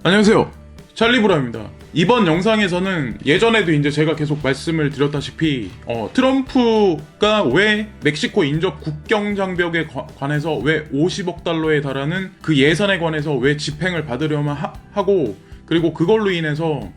안녕하세요, 찰리브라입니다. 이번 영상에서는 예전에도 이제 제가 계속 말씀을 드렸다시피 트럼프가 왜 멕시코 인접 국경 장벽에 관해서 왜 50억 달러에 달하는 그 예산에 관해서 왜 집행을 받으려면 하고, 그리고 그걸로 인해서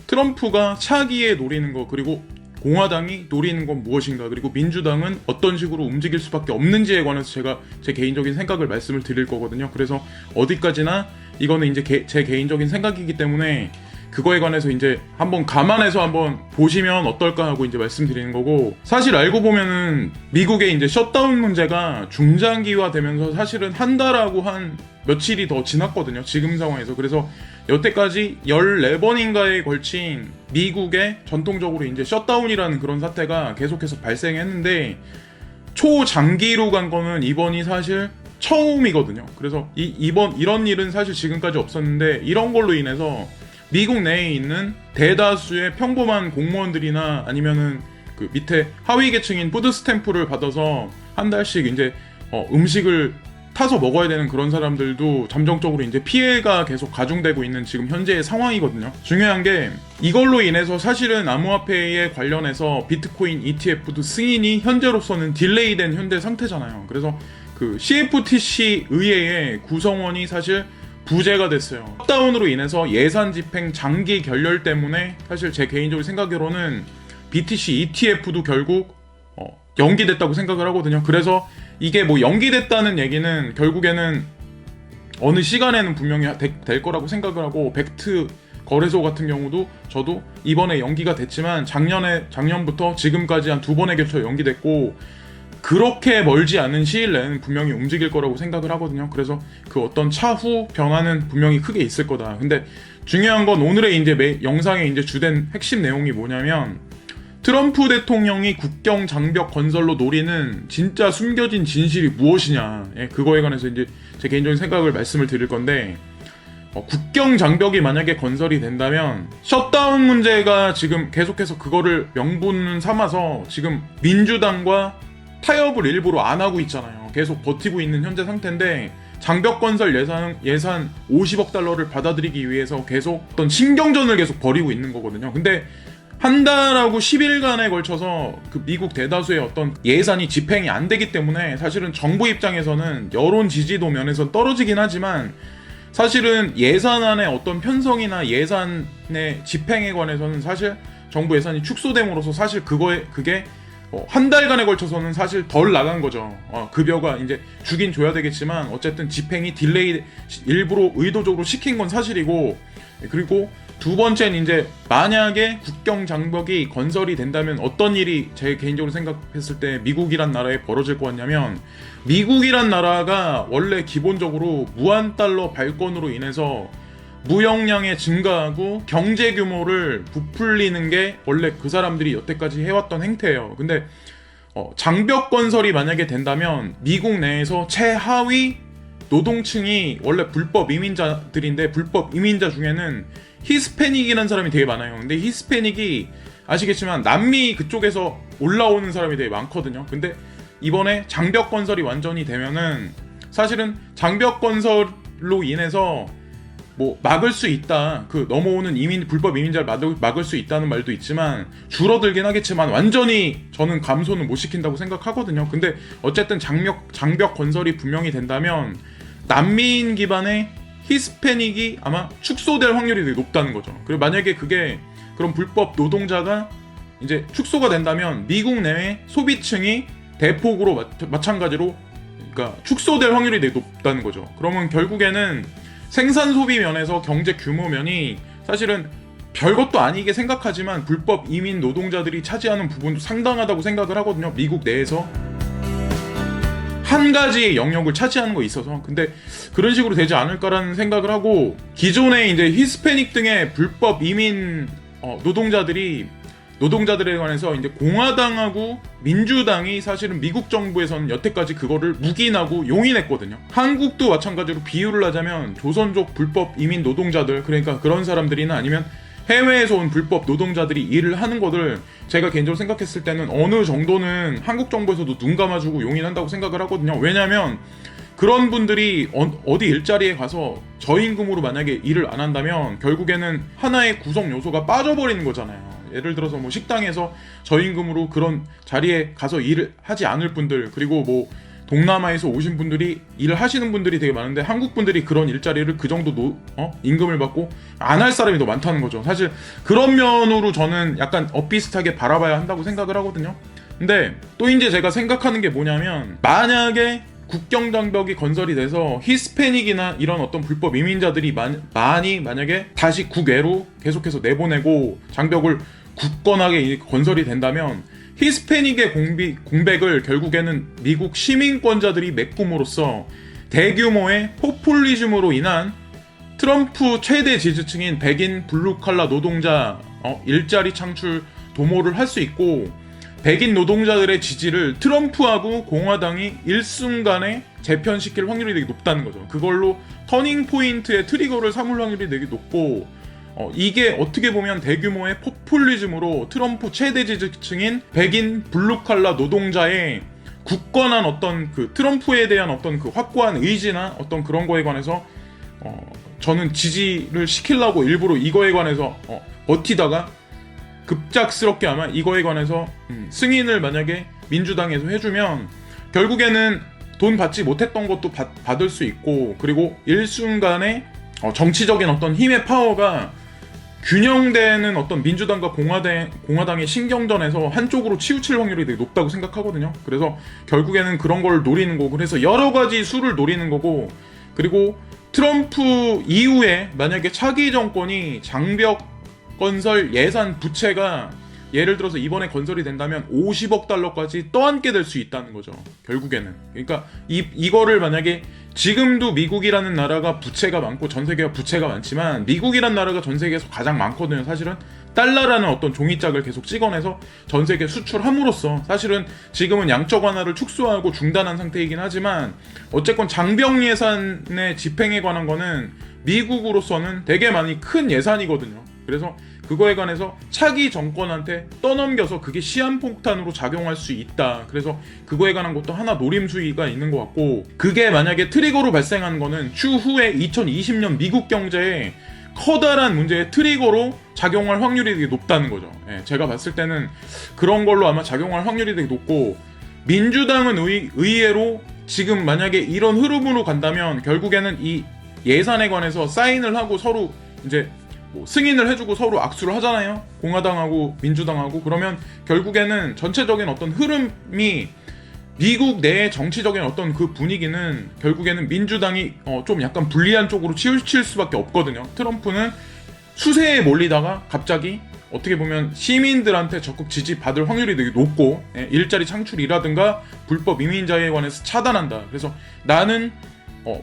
트럼프가 차기에 노리는 거, 그리고 공화당이 노리는 건 무엇인가, 그리고 민주당은 어떤 식으로 움직일 수밖에 없는지에 관해서 제가 제 개인적인 생각을 말씀을 드릴 거거든요. 그래서 어디까지나 이거는 이제 제 개인적인 생각이기 때문에 그거에 관해서 이제 한번 감안해서 한번 보시면 어떨까 하고 이제 말씀드리는 거고, 사실 알고 보면은 미국의 이제 셧다운 문제가 중장기화 되면서 사실은 한 달하고 한 며칠이 더 지났거든요, 지금 상황에서. 그래서 여태까지 14번인가에 걸친 미국의 전통적으로 이제 셧다운이라는 그런 사태가 계속해서 발생했는데, 초장기로 간 거는 이번이 사실 처음이거든요. 그래서 이런 일은 사실 지금까지 없었는데, 이런 걸로 인해서 미국 내에 있는 대다수의 평범한 공무원들이나 아니면은 그 밑에 하위 계층인 푸드 스탬프를 받아서 한 달씩 이제 음식을 타서 먹어야 되는 그런 사람들도 잠정적으로 이제 피해가 계속 가중되고 있는 지금 현재의 상황이거든요. 중요한 게 이걸로 인해서 사실은 암호화폐에 관련해서 비트코인 ETF도 승인이 현재로서는 딜레이된 현재 상태잖아요. 그래서 그 CFTC 의회의 구성원이 사실 부재가 됐어요. 셧다운으로 인해서 예산 집행 장기 결렬 때문에 사실 제 개인적인 생각으로는 BTC ETF도 결국 연기됐다고 생각을 하거든요. 그래서 이게 뭐 연기됐다는 얘기는 결국에는 어느 시간에는 분명히 될 거라고 생각을 하고, 벡트 거래소 같은 경우도 저도 이번에 연기가 됐지만 작년부터 지금까지 한 2번에 걸쳐 연기됐고, 그렇게 멀지 않은 시일 내에는 분명히 움직일 거라고 생각을 하거든요. 그래서 그 어떤 차후 변화는 분명히 크게 있을 거다. 근데 중요한 건 오늘의 이제 영상의 이제 주된 핵심 내용이 뭐냐면, 트럼프 대통령이 국경 장벽 건설로 노리는 진짜 숨겨진 진실이 무엇이냐, 그거에 관해서 이제 제 개인적인 생각을 말씀을 드릴 건데, 국경 장벽이 만약에 건설이 된다면 셧다운 문제가 지금 계속해서 그거를 명분 삼아서 지금 민주당과 타협을 일부러 안 하고 있잖아요. 계속 버티고 있는 현재 상태인데, 장벽 건설 예산 50억 달러를 받아들이기 위해서 계속 어떤 신경전을 계속 벌이고 있는 거거든요. 근데 한 달하고 10일간에 걸쳐서 그 미국 대다수의 어떤 예산이 집행이 안 되기 때문에 사실은 정부 입장에서는 여론 지지도 면에서 떨어지긴 하지만, 사실은 예산안의 어떤 편성이나 예산의 집행에 관해서는 사실 정부 예산이 축소됨으로써 사실 그게 한 달간에 걸쳐서는 사실 덜 나간 거죠. 급여가 이제 주긴 줘야 되겠지만 어쨌든 집행이 딜레이, 일부러 의도적으로 시킨 건 사실이고, 그리고 두 번째는 이제 만약에 국경 장벽이 건설이 된다면 어떤 일이 제 개인적으로 생각했을 때 미국이란 나라에 벌어질 것 같냐면, 미국이란 나라가 원래 기본적으로 무한 달러 발권으로 인해서 무역량이 증가하고 경제 규모를 부풀리는 게 원래 그 사람들이 여태까지 해왔던 행태예요. 근데 장벽 건설이 만약에 된다면 미국 내에서 최하위 노동층이 원래 불법 이민자들인데, 불법 이민자 중에는 히스패닉이라는 사람이 되게 많아요. 근데 히스패닉이 아시겠지만 남미 그쪽에서 올라오는 사람이 되게 많거든요. 근데 이번에 장벽 건설이 완전히 되면은 사실은 장벽 건설로 인해서 뭐 막을 수 있다, 그 넘어오는 불법 이민자를 막을 수 있다는 말도 있지만 줄어들긴 하겠지만 완전히 저는 감소는 못 시킨다고 생각하거든요. 근데 어쨌든 장벽 건설이 분명히 된다면 난민 기반의 히스패닉이 아마 축소될 확률이 되게 높다는 거죠. 그리고 만약에 그게 그런 불법 노동자가 이제 축소가 된다면 미국 내의 소비층이 대폭으로 마찬가지로 그러니까 축소될 확률이 되게 높다는 거죠. 그러면 결국에는 생산 소비 면에서 경제 규모 면이 사실은 별것도 아니게 생각하지만 불법 이민 노동자들이 차지하는 부분도 상당하다고 생각을 하거든요. 미국 내에서 한 가지 영역을 차지하는 거 있어서. 근데 그런 식으로 되지 않을까라는 생각을 하고, 기존에 이제 히스패닉 등의 불법 이민 노동자들에 관해서 이제 공화당하고 민주당이 사실은 미국 정부에서는 여태까지 그거를 묵인하고 용인했거든요. 한국도 마찬가지로 비유를 하자면 조선족 불법 이민 노동자들, 그러니까 그런 사람들이나 아니면 해외에서 온 불법 노동자들이 일을 하는 것을 제가 개인적으로 생각했을 때는 어느 정도는 한국 정부에서도 눈 감아주고 용인한다고 생각을 하거든요. 왜냐하면 그런 분들이 어디 일자리에 가서 저임금으로 만약에 일을 안 한다면 결국에는 하나의 구성 요소가 빠져버리는 거잖아요. 예를 들어서 뭐 식당에서 저임금으로 그런 자리에 가서 일을 하지 않을 분들, 그리고 뭐 동남아에서 오신 분들이 일을 하시는 분들이 되게 많은데 한국 분들이 그런 일자리를 그 정도 임금을 받고 안 할 사람이 더 많다는 거죠. 사실 그런 면으로 저는 약간 엇비슷하게 바라봐야 한다고 생각을 하거든요. 근데 또 이제 제가 생각하는 게 뭐냐면, 만약에 국경 장벽이 건설이 돼서 히스패닉이나 이런 어떤 불법 이민자들이 많이 만약에 다시 국외로 계속해서 내보내고 장벽을 굳건하게 건설이 된다면, 히스패닉의 공백을 결국에는 미국 시민권자들이 메꿈으로써 대규모의 포퓰리즘으로 인한 트럼프 최대 지지층인 백인 블루칼라 노동자 일자리 창출 도모를 할 수 있고, 백인 노동자들의 지지를 트럼프하고 공화당이 일순간에 재편시킬 확률이 되게 높다는 거죠. 그걸로 터닝 포인트의 트리거를 삼을 확률이 되게 높고, 이게 어떻게 보면 대규모의 포퓰리즘으로 트럼프 최대 지지층인 백인 블루칼라 노동자의 굳건한 어떤 그 트럼프에 대한 어떤 그 확고한 의지나 어떤 그런 거에 관해서 저는 지지를 시키려고 일부러 이거에 관해서 버티다가 급작스럽게 아마 이거에 관해서 승인을 만약에 민주당에서 해주면 결국에는 돈 받지 못했던 것도 받을 수 있고, 그리고 일순간에 정치적인 어떤 힘의 파워가 균형되는 어떤 민주당과 공화당의 신경전에서 한쪽으로 치우칠 확률이 되게 높다고 생각하거든요. 그래서 결국에는 그런 걸 노리는 거고, 그래서 여러 가지 수를 노리는 거고, 그리고 트럼프 이후에 만약에 차기 정권이 장벽 건설 예산 부채가 예를 들어서 이번에 건설이 된다면 50억 달러까지 떠안게 될 수 있다는 거죠. 결국에는. 그러니까 이거를 만약에 지금도 미국이라는 나라가 부채가 많고 전 세계가 부채가 많지만 미국이라는 나라가 전 세계에서 가장 많거든요. 사실은 달러라는 어떤 종이짝을 계속 찍어내서 전 세계 수출함으로써 사실은 지금은 양적 완화를 축소하고 중단한 상태이긴 하지만 어쨌건 장병 예산의 집행에 관한 거는 미국으로서는 되게 많이 큰 예산이거든요. 그래서 그거에 관해서 차기 정권한테 떠넘겨서 그게 시한폭탄으로 작용할 수 있다. 그래서 그거에 관한 것도 하나 노림수가 있는 것 같고, 그게 만약에 트리거로 발생하는 거는 추후에 2020년 미국 경제에 커다란 문제의 트리거로 작용할 확률이 되게 높다는 거죠. 제가 봤을 때는 그런 걸로 아마 작용할 확률이 되게 높고, 민주당은 의외로 지금 만약에 이런 흐름으로 간다면 결국에는 이 예산에 관해서 사인을 하고 서로 이제 승인을 해주고 서로 악수를 하잖아요. 공화당하고 민주당하고. 그러면 결국에는 전체적인 어떤 흐름이 미국 내의 정치적인 어떤 그 분위기는 결국에는 민주당이 좀 약간 불리한 쪽으로 치우칠 수밖에 없거든요. 트럼프는 수세에 몰리다가 갑자기 어떻게 보면 시민들한테 적극 지지받을 확률이 되게 높고, 일자리 창출이라든가 불법 이민자에 관해서 차단한다. 그래서 나는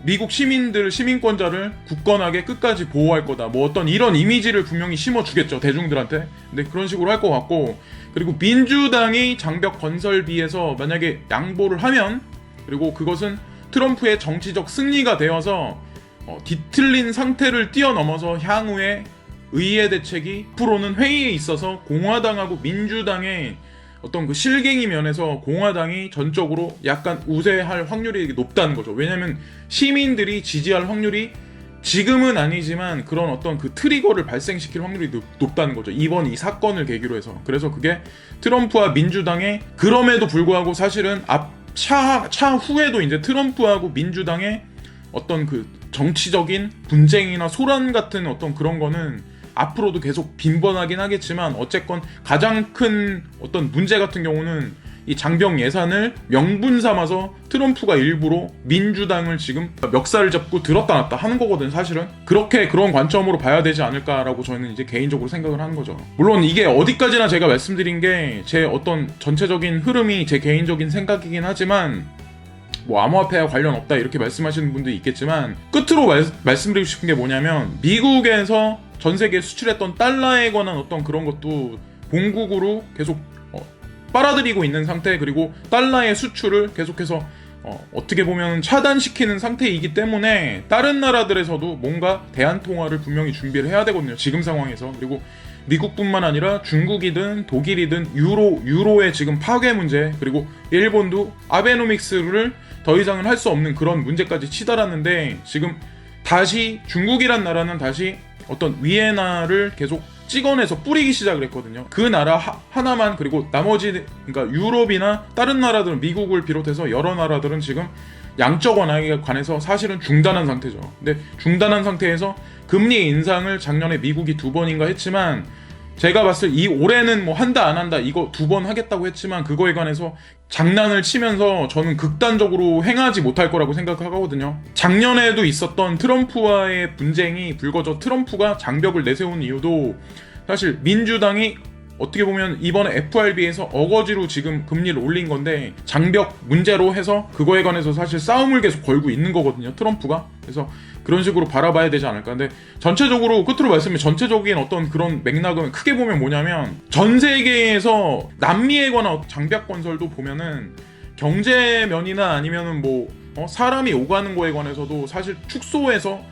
미국 시민권자를 굳건하게 끝까지 보호할 거다. 뭐 어떤 이런 이미지를 분명히 심어주겠죠, 대중들한테. 근데 그런 식으로 할 것 같고, 그리고 민주당이 장벽 건설비에서 만약에 양보를 하면, 그리고 그것은 트럼프의 정치적 승리가 되어서 뒤틀린 상태를 뛰어넘어서 향후에 의회 대책이 앞으로는 회의에 있어서 공화당하고 민주당의 어떤 그 실갱이 면에서 공화당이 전적으로 약간 우세할 확률이 높다는 거죠. 왜냐면 시민들이 지지할 확률이 지금은 아니지만 그런 어떤 그 트리거를 발생시킬 확률이 높다는 거죠. 이번 이 사건을 계기로 해서. 그래서 그게 트럼프와 민주당의, 그럼에도 불구하고 사실은 차후에도 이제 트럼프하고 민주당의 어떤 그 정치적인 분쟁이나 소란 같은 어떤 그런 거는 앞으로도 계속 빈번하긴 하겠지만, 어쨌건 가장 큰 어떤 문제 같은 경우는 이 장병 예산을 명분 삼아서 트럼프가 일부러 민주당을 지금 멱살을 잡고 들었다 놨다 하는 거거든. 사실은 그런 관점으로 봐야 되지 않을까라고 저는 이제 개인적으로 생각을 하는 거죠. 물론 이게 어디까지나 제가 말씀드린 게 제 어떤 전체적인 흐름이 제 개인적인 생각이긴 하지만, 뭐 암호화폐와 관련 없다 이렇게 말씀하시는 분도 있겠지만, 끝으로 말씀드리고 싶은 게 뭐냐면, 미국에서 전 세계에 수출했던 달러에 관한 어떤 그런 것도 본국으로 계속 빨아들이고 있는 상태, 그리고 달러의 수출을 계속해서 어떻게 보면 차단시키는 상태이기 때문에 다른 나라들에서도 뭔가 대안통화를 분명히 준비를 해야 되거든요, 지금 상황에서. 그리고 미국뿐만 아니라 중국이든 독일이든 유로의 지금 파괴 문제, 그리고 일본도 아베노믹스를 더 이상은 할 수 없는 그런 문제까지 치달았는데, 지금 다시 중국이란 나라는 다시 어떤 위에나를 계속 찍어내서 뿌리기 시작을 했거든요. 그 나라 하나만, 그리고 나머지, 그러니까 유럽이나 다른 나라들은, 미국을 비롯해서 여러 나라들은 지금 양적 완화에 관해서 사실은 중단한 상태죠. 근데 중단한 상태에서 금리 인상을 작년에 미국이 2번인가 했지만, 제가 봤을 때 이 올해는 뭐 한다 안 한다 이거 2번 하겠다고 했지만, 그거에 관해서 장난을 치면서 저는 극단적으로 행하지 못할 거라고 생각하거든요. 작년에도 있었던 트럼프와의 분쟁이 불거져 트럼프가 장벽을 내세운 이유도 사실 민주당이 어떻게 보면 이번에 FRB에서 어거지로 지금 금리를 올린 건데, 장벽 문제로 해서 그거에 관해서 사실 싸움을 계속 걸고 있는 거거든요, 트럼프가. 그래서 그런 식으로 바라봐야 되지 않을까. 근데 전체적으로 끝으로 말씀드리면, 전체적인 어떤 그런 맥락은 크게 보면 뭐냐면, 전 세계에서 남미에 관한 장벽 건설도 보면은 경제 면이나 아니면은 뭐 사람이 오가는 거에 관해서도 사실 축소해서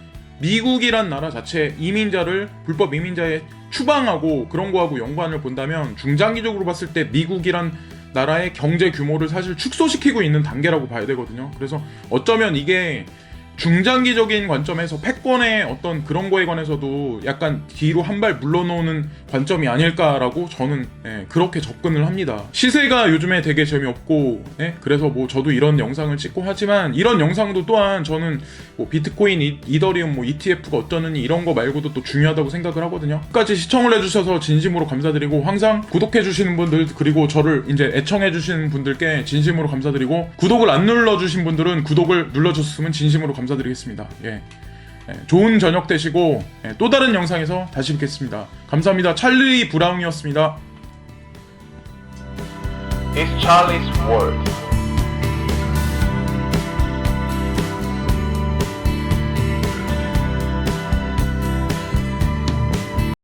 미국이란 나라 자체 이민자를, 불법 이민자에 추방하고 그런 거하고 연관을 본다면, 중장기적으로 봤을 때 미국이란 나라의 경제 규모를 사실 축소시키고 있는 단계라고 봐야 되거든요. 그래서 어쩌면 이게 중장기적인 관점에서 패권의 어떤 그런 거에 관해서도 약간 뒤로 한 발 물러놓는 관점이 아닐까라고 저는 그렇게 접근을 합니다. 시세가 요즘에 되게 재미없고, 그래서 뭐 저도 이런 영상을 찍고 하지만, 이런 영상도 또한 저는 뭐 비트코인, 이더리움, 뭐 ETF가 어쩌느니 이런 거 말고도 또 중요하다고 생각을 하거든요. 끝까지 시청을 해주셔서 진심으로 감사드리고, 항상 구독해주시는 분들, 그리고 저를 이제 애청해주시는 분들께 진심으로 감사드리고, 구독을 안 눌러주신 분들은 구독을 눌러줬으면 진심으로 감사드리겠습니다. 좋은 저녁 되시고, 또 다른 영상에서 다시 뵙겠습니다. 감사합니다. 찰리 브라운이었습니다. It's Charlie's World.